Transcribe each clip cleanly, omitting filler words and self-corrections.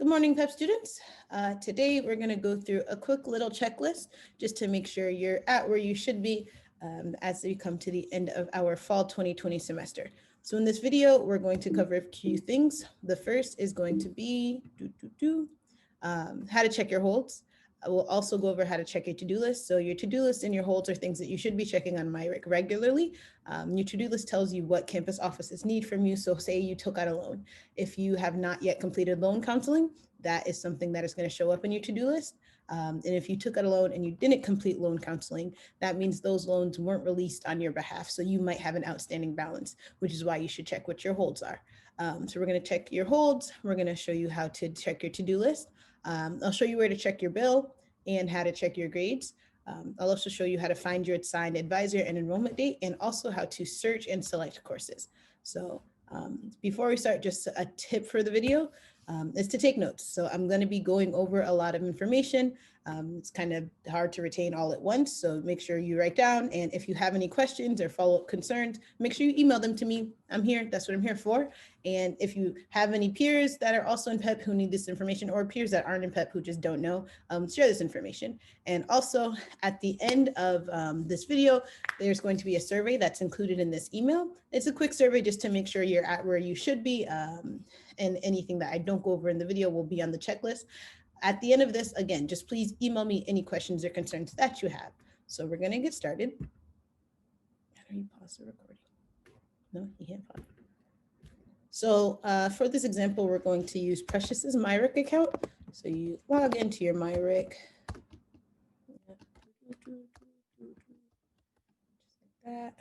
Good morning, PEP students. Today, we're going to go through a quick little checklist just to make sure you're at where you should be as we come to the end of our fall 2020 semester. So in this video, we're going to cover a few things. The first is going to be how to check your holds. We'll also go over how to check your to-do list. So your to-do list and your holds are things that you should be checking on MyRIC regularly. Your to-do list tells you what campus offices need from you. So say you took out a loan. If you have not yet completed loan counseling, that is something that is going to show up in your to-do list. And if you took out a loan and you didn't complete loan counseling, that means those loans weren't released on your behalf. So you might have an outstanding balance, which is why you should check what your holds are. So we're going to check your holds. We're going to show you how to check your to-do list. I'll show you where to check your bill and how to check your grades. I'll also show you how to find your assigned advisor and enrollment date, and also how to search and select courses. So before we start, just a tip for the video is to take notes. So I'm going to be going over a lot of information. It's kind of hard to retain all at once, so make sure you write down. And if you have any questions or follow-up concerns, make sure you email them to me. I'm here. That's what I'm here for. And if you have any peers that are also in PEP who need this information, or peers that aren't in PEP who just don't know, share this information. And also at the end of this video, there's going to be a survey that's included in this email. It's a quick survey just to make sure you're at where you should be. And anything that I don't go over in the video will be on the checklist. At the end of this, again, just please email me any questions or concerns that you have. So we're going to get started. How do you pause the recording? No, you can't pause. So for this example, we're going to use Precious's MyRIC account. So you log into your MyRIC. Just like that.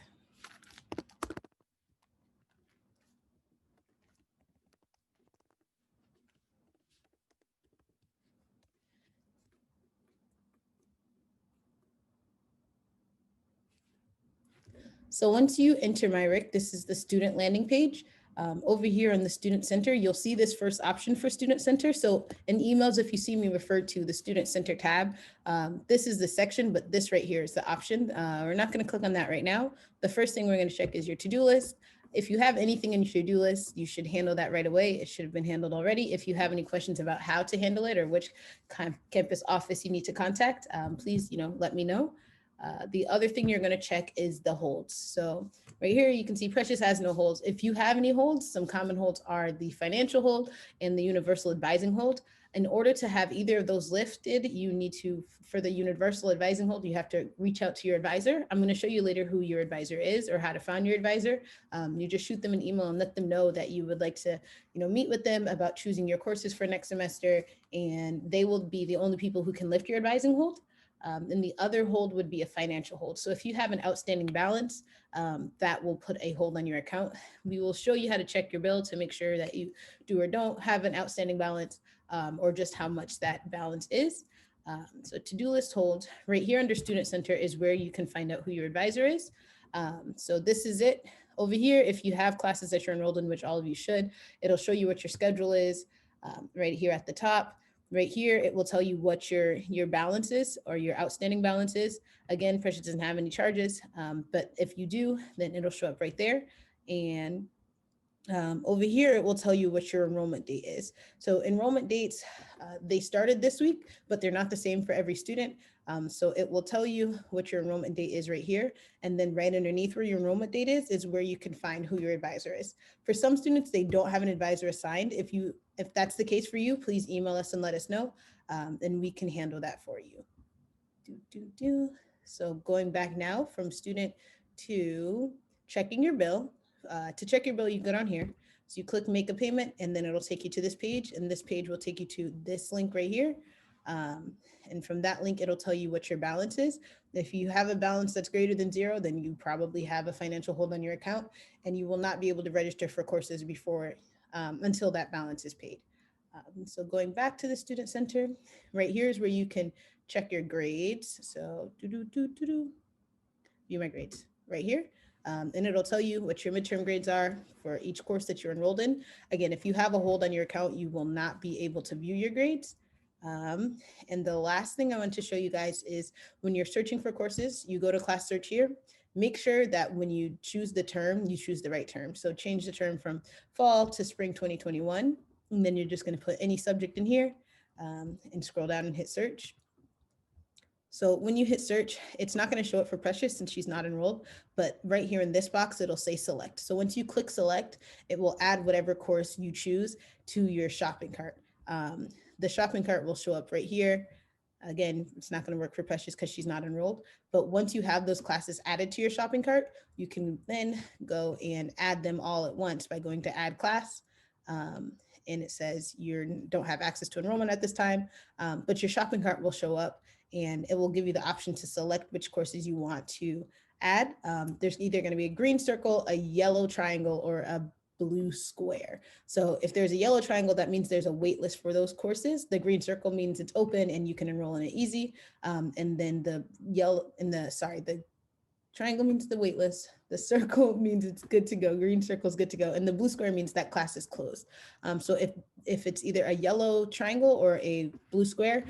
So once you enter MyRIC, this is the student landing page. Over here in the Student Center, you'll see this first option for Student Center. So in emails, if you see me refer to the Student Center tab, this is the section, but this right here is the option. We're not going to click on that right now. The first thing we're going to check is your to-do list. If you have anything in your to-do list, you should handle that right away. It should have been handled already. If you have any questions about how to handle it or which campus office you need to contact, please, let me know. The other thing you're going to check is the holds. So right here, you can see Precious has no holds. If you have any holds, some common holds are the financial hold and the universal advising hold. In order to have either of those lifted, you need to, for the universal advising hold, you have to reach out to your advisor. I'm going to show you later who your advisor is or how to find your advisor. You just shoot them an email and let them know that you would like to, meet with them about choosing your courses for next semester, and they will be the only people who can lift your advising hold. And the other hold would be a financial hold. So if you have an outstanding balance, that will put a hold on your account. We will show you how to check your bill to make sure that you do or don't have an outstanding balance, or just how much that balance is. So to-do list hold right here under Student Center is where you can find out who your advisor is. So this is it. Over here, if you have classes that you're enrolled in, which all of you should, it'll show you what your schedule is right here at the top. Right here, it will tell you what your balance is or your outstanding balance is. Again, Precious doesn't have any charges, but if you do, then it'll show up right there. And over here, it will tell you what your enrollment date is. So enrollment dates, they started this week, but they're not the same for every student. So it will tell you what your enrollment date is right here. And then right underneath where your enrollment date is where you can find who your advisor is. For some students, they don't have an advisor assigned. If that's the case for you, please email us and let us know, and we can handle that for you. So going back now from student to checking your bill. To check your bill, you go down here. So you click make a payment, and then it'll take you to this page, and this page will take you to this link right here. And from that link, it'll tell you what your balance is. If you have a balance that's greater than 0, then you probably have a financial hold on your account, and you will not be able to register for courses before until that balance is paid. So going back to the Student Center, right here is where you can check your grades. So view my grades right here. And it'll tell you what your midterm grades are for each course that you're enrolled in. Again, if you have a hold on your account, you will not be able to view your grades. And the last thing I want to show you guys is when you're searching for courses, you go to class search here. Make sure that when you choose the term, you choose the right term. So change the term from fall to spring 2021. And then you're just going to put any subject in here and scroll down and hit search. So when you hit search, it's not going to show it for Precious since she's not enrolled, but right here in this box, it'll say select. So once you click select, it will add whatever course you choose to your shopping cart. The shopping cart will show up right here. Again, it's not going to work for Precious because she's not enrolled. But once you have those classes added to your shopping cart, you can then go and add them all at once by going to add class. And it says you don't have access to enrollment at this time, but your shopping cart will show up and it will give you the option to select which courses you want to add. There's either going to be a green circle, a yellow triangle, or a blue square. So if there's a yellow triangle, that means there's a wait list for those courses. The green circle means it's open and you can enroll in it easy. And then the triangle means the wait list. The circle means it's good to go. Green circle is good to go. And the blue square means that class is closed. So if it's either a yellow triangle or a blue square,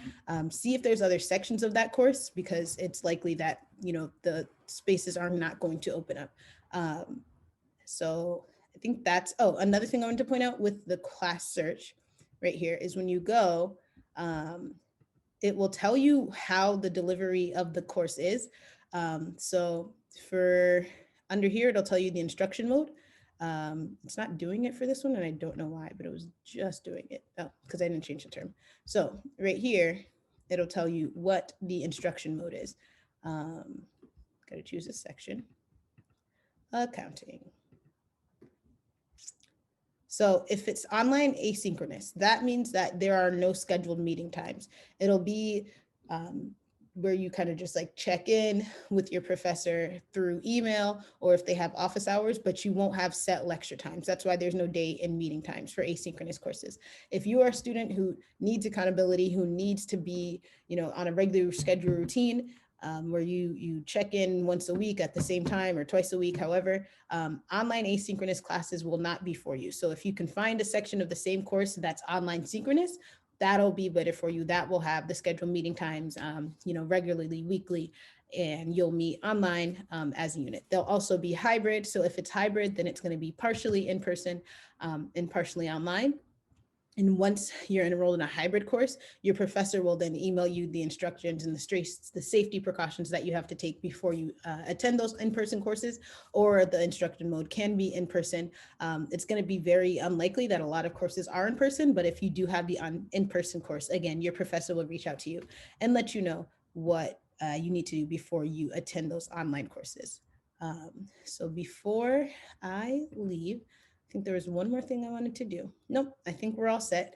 see if there's other sections of that course, because it's likely that, the spaces are not going to open up. So I think that's, another thing I wanted to point out with the class search right here is when you go, it will tell you how the delivery of the course is. So for under here, it'll tell you the instruction mode. It's not doing it for this one, and I don't know why, but it was just doing it. Oh, because I didn't change the term. So right here, it'll tell you what the instruction mode is. Got to choose a section. Accounting. So if it's online asynchronous, that means that there are no scheduled meeting times. It'll be where you kind of just like check in with your professor through email or if they have office hours, but you won't have set lecture times. That's why there's no day and meeting times for asynchronous courses. If you are a student who needs accountability, who needs to be, on a regular schedule routine, where you check in once a week at the same time or twice a week, however, online asynchronous classes will not be for you. So if you can find a section of the same course that's online synchronous, that'll be better for you. That will have the scheduled meeting times, regularly, weekly, and you'll meet online as a unit. They'll also be hybrid. So if it's hybrid, then it's going to be partially in person and partially online. And once you're enrolled in a hybrid course, your professor will then email you the instructions and the safety precautions that you have to take before you attend those in-person courses, or the instruction mode can be in person. It's going to be very unlikely that a lot of courses are in person, but if you do have the in-person course, again, your professor will reach out to you and let you know what you need to do before you attend those online courses. So before I leave, I think there was one more thing I wanted to do. Nope, I think we're all set.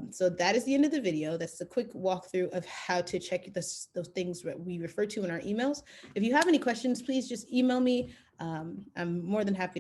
So that is the end of the video. That's a quick walkthrough of how to check those things that we refer to in our emails. If you have any questions, please just email me. I'm more than happy